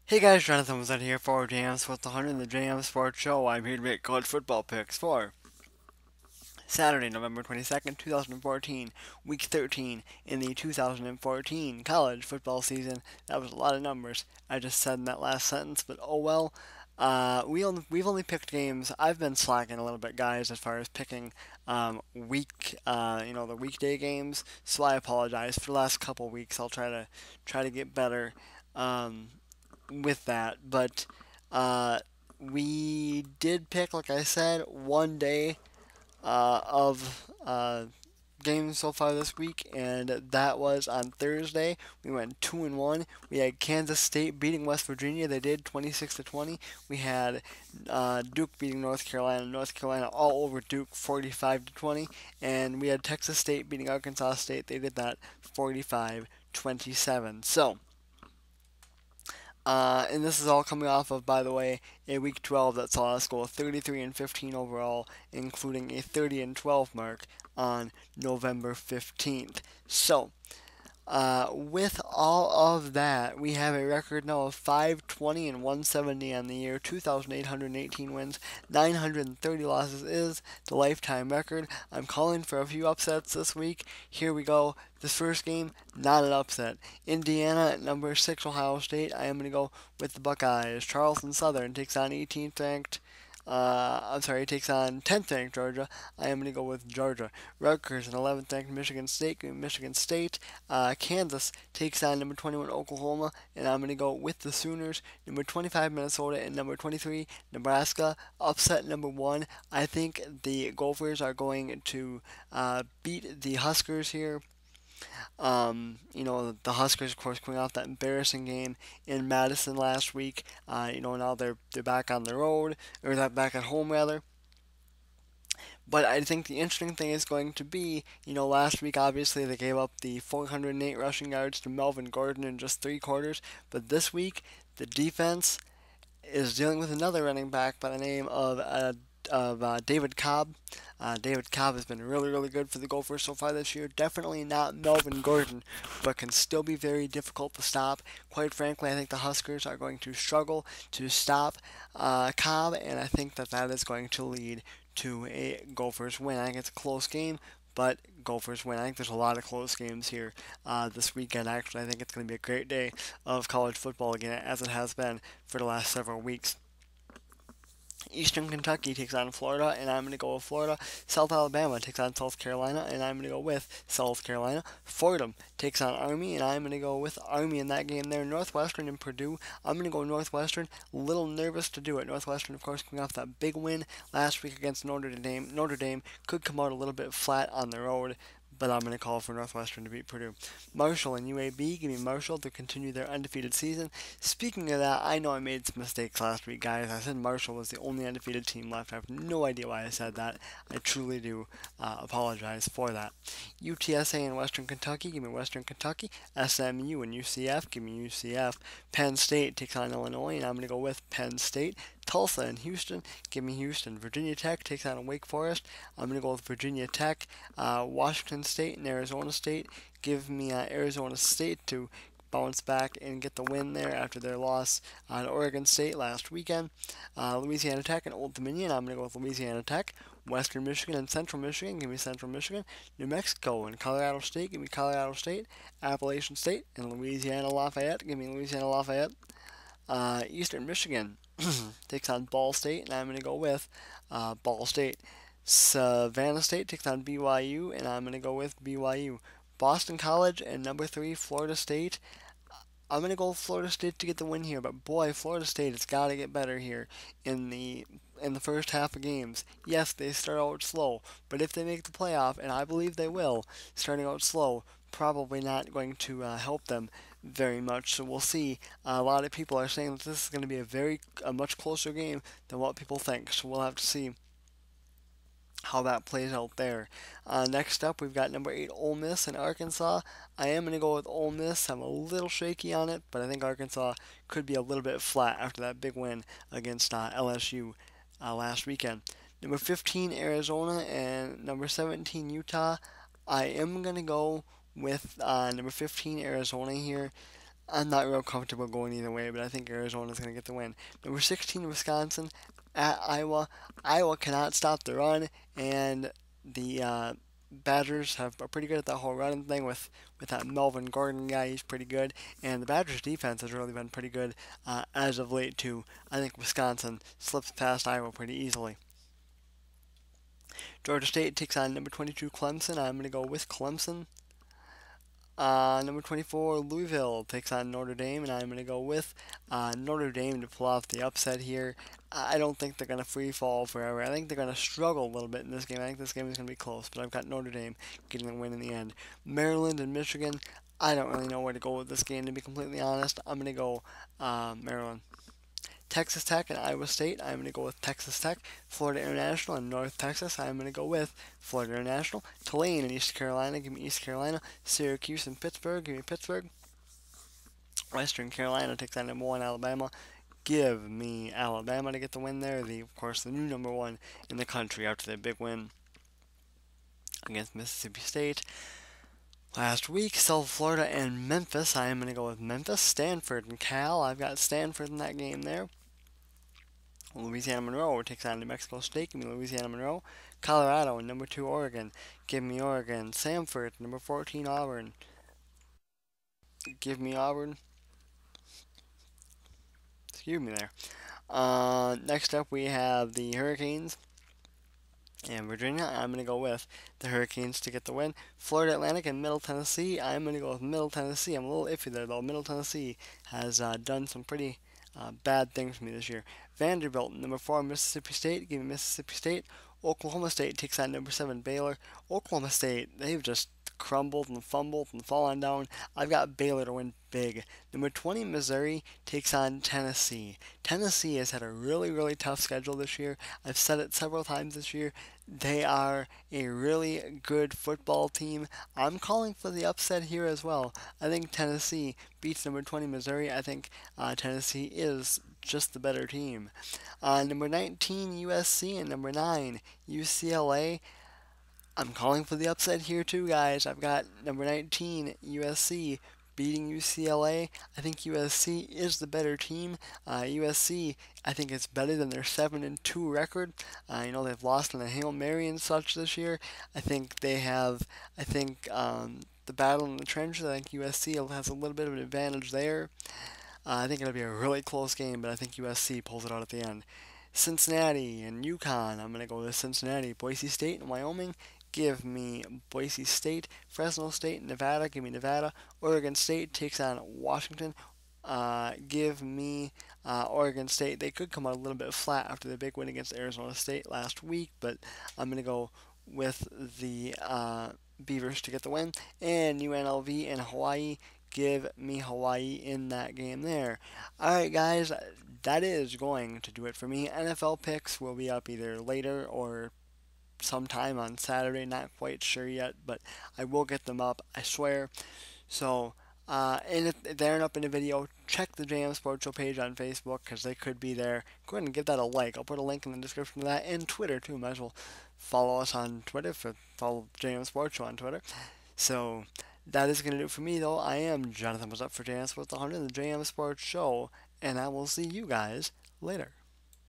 Hey guys, Jonathan was out here for Jams with the 100 the Jam Sports Show. I'm here to make college football picks for Saturday, November 22nd, 2014, Week 13 in the 2014 college football season. That was a lot of numbers I just said in that last sentence, but oh well. We've only picked games. I've been slacking a little bit, guys, as far as picking the weekday games. So I apologize for the last couple weeks. I'll try to get better. Um, with that, but uh, we did pick, like I said, one day of games so far this week, and that was on Thursday. We went 2-1. We had Kansas State beating West Virginia. They did 26-20. We had Duke beating North Carolina. North Carolina all over Duke 45-20, and we had Texas State beating Arkansas State. They did that 45-27. So and this is all coming off of, by the way, a week 12 that saw us go 33-15 overall, including a 30-12 mark on November 15th. So, with all of that, we have a record now of 520 and 170 on the year. 2,818 wins, 930 losses is the lifetime record. I'm calling for a few upsets this week. Here we go. This first game, not an upset. Indiana at number 6, Ohio State. I am going to go with the Buckeyes. Charleston Southern takes on 18th ranked takes on 10th ranked Georgia. I am going to go with Georgia. Rutgers and 11th ranked Michigan State. Michigan State. Kansas takes on number 21 Oklahoma, and I'm going to go with the Sooners. Number 25 Minnesota and number 23 Nebraska. Upset number 1. I think the Gophers are going to beat the Huskers here. The Huskers, of course, coming off that embarrassing game in Madison last week. Now they're back on the road, or that back at home rather. But I think the interesting thing is going to be, last week obviously they gave up the 408 rushing yards to Melvin Gordon in just 3 quarters. But this week, the defense is dealing with another running back by the name of David Cobb. David Cobb has been really, really good for the Gophers so far this year. Definitely not Melvin Gordon, but can still be very difficult to stop. Quite frankly, I think the Huskers are going to struggle to stop Cobb, and I think that is going to lead to a Gophers win. I think it's a close game, but Gophers win. I think there's a lot of close games here this weekend. Actually, I think it's going to be a great day of college football again, as it has been for the last several weeks. Eastern Kentucky takes on Florida, and I'm going to go with Florida. South Alabama takes on South Carolina, and I'm going to go with South Carolina. Fordham takes on Army, and I'm going to go with Army in that game there. Northwestern and Purdue, I'm going to go Northwestern. A little nervous to do it. Northwestern, of course, coming off that big win last week against Notre Dame. Notre Dame could come out a little bit flat on the road, but I'm going to call for Northwestern to beat Purdue. Marshall and UAB, give me Marshall to continue their undefeated season. Speaking of that, I know I made some mistakes last week, guys. I said Marshall was the only undefeated team left. I have no idea why I said that. I truly do apologize for that. UTSA and Western Kentucky, give me Western Kentucky. SMU and UCF, give me UCF. Penn State takes on Illinois, and I'm going to go with Penn State. Tulsa and Houston, give me Houston. Virginia Tech takes on Wake Forest. I'm going to go with Virginia Tech. Washington State and Arizona State, give me Arizona State to bounce back and get the win there after their loss to Oregon State last weekend. Louisiana Tech and Old Dominion, I'm going to go with Louisiana Tech. Western Michigan and Central Michigan, give me Central Michigan. New Mexico and Colorado State, give me Colorado State. Appalachian State and Louisiana Lafayette, give me Louisiana Lafayette. Eastern Michigan takes on Ball State, and I'm going to go with Ball State. Savannah State takes on BYU, and I'm going to go with BYU. Boston College and number 3 Florida State. I'm going to go with Florida State to get the win here, but boy, Florida State has got to get better here in the first half of games. Yes, they start out slow, but if they make the playoff, and I believe they will, starting out slow, probably not going to help them very much. So we'll see. A lot of people are saying that this is going to be a much closer game than what people think. So we'll have to see how that plays out there. Next up, we've got number 8 Ole Miss and Arkansas. I am going to go with Ole Miss. I'm a little shaky on it, but I think Arkansas could be a little bit flat after that big win against LSU last weekend. Number 15 Arizona and number 17 Utah. I am going to go with number 15 Arizona here. I'm not real comfortable going either way, but I think Arizona's going to get the win. Number 16, Wisconsin at Iowa. Iowa cannot stop the run, and the Badgers are pretty good at that whole running thing with that Melvin Gordon guy. He's pretty good, and the Badgers' defense has really been pretty good as of late too. I think Wisconsin slips past Iowa pretty easily. Georgia State takes on number 22 Clemson. I'm going to go with Clemson. Number 24, Louisville takes on Notre Dame, and I'm going to go with Notre Dame to pull off the upset here. I don't think they're going to free fall forever. I think they're going to struggle a little bit in this game. I think this game is going to be close, but I've got Notre Dame getting the win in the end. Maryland and Michigan, I don't really know where to go with this game, to be completely honest. I'm going to go Maryland. Texas Tech and Iowa State, I'm going to go with Texas Tech. Florida International and North Texas, I'm going to go with Florida International. Tulane and East Carolina, give me East Carolina. Syracuse and Pittsburgh, give me Pittsburgh. Western Carolina takes on number 1 Alabama. Give me Alabama to get the win there. Of course, the new number 1 in the country after their big win against Mississippi State last week. South Florida and Memphis, I am going to go with Memphis. Stanford and Cal, I've got Stanford in that game there. Louisiana Monroe takes on New Mexico State. Give me Louisiana Monroe. Colorado and number 2 Oregon. Give me Oregon. Samford, number 14 Auburn. Give me Auburn. Excuse me there. Next up we have the Hurricanes and Virginia. I'm going to go with the Hurricanes to get the win. Florida Atlantic and Middle Tennessee. I'm going to go with Middle Tennessee. I'm a little iffy there though. Middle Tennessee has done some pretty bad things for me this year. Vanderbilt, number 4 Mississippi State. Give me Mississippi State. Oklahoma State takes on number 7 Baylor. Oklahoma State, they've just crumbled and fumbled and fallen down. I've got Baylor to win big. Number 20 Missouri takes on Tennessee. Tennessee has had a really, really tough schedule this year. I've said it several times this year. They are a really good football team. I'm calling for the upset here as well. I think Tennessee beats number 20 Missouri. I think Tennessee is just the better team. Number 19 USC and number 9 UCLA. I'm calling for the upset here too, guys. I've got number 19 USC beating UCLA. I think USC is the better team. USC, I think, is better than their 7-2 record. They've lost in a Hail Mary and such this year. I think they have. I think the battle in the trenches. I think USC has a little bit of an advantage there. I think it'll be a really close game, but I think USC pulls it out at the end. Cincinnati and UConn. I'm going to go with Cincinnati. Boise State and Wyoming. Give me Boise State. Fresno State and Nevada. Give me Nevada. Oregon State takes on Washington. Give me Oregon State. They could come out a little bit flat after the big win against Arizona State last week, but I'm going to go with the Beavers to get the win. And UNLV and Hawaii. Give me Hawaii in that game there. Alright, guys, that is going to do it for me. NFL picks will be up either later or sometime on Saturday. Not quite sure yet, but I will get them up, I swear. So, and if they aren't up in a video, check the JM Sports Show page on Facebook because they could be there. Go ahead and give that a like. I'll put a link in the description of that, and Twitter too. Might as well follow us on Twitter. Follow JM Sports Show on Twitter. So that is going to do it for me, though. I am Jonathan. Was up for JM Sports 100, the JM Sports Show, and I will see you guys later.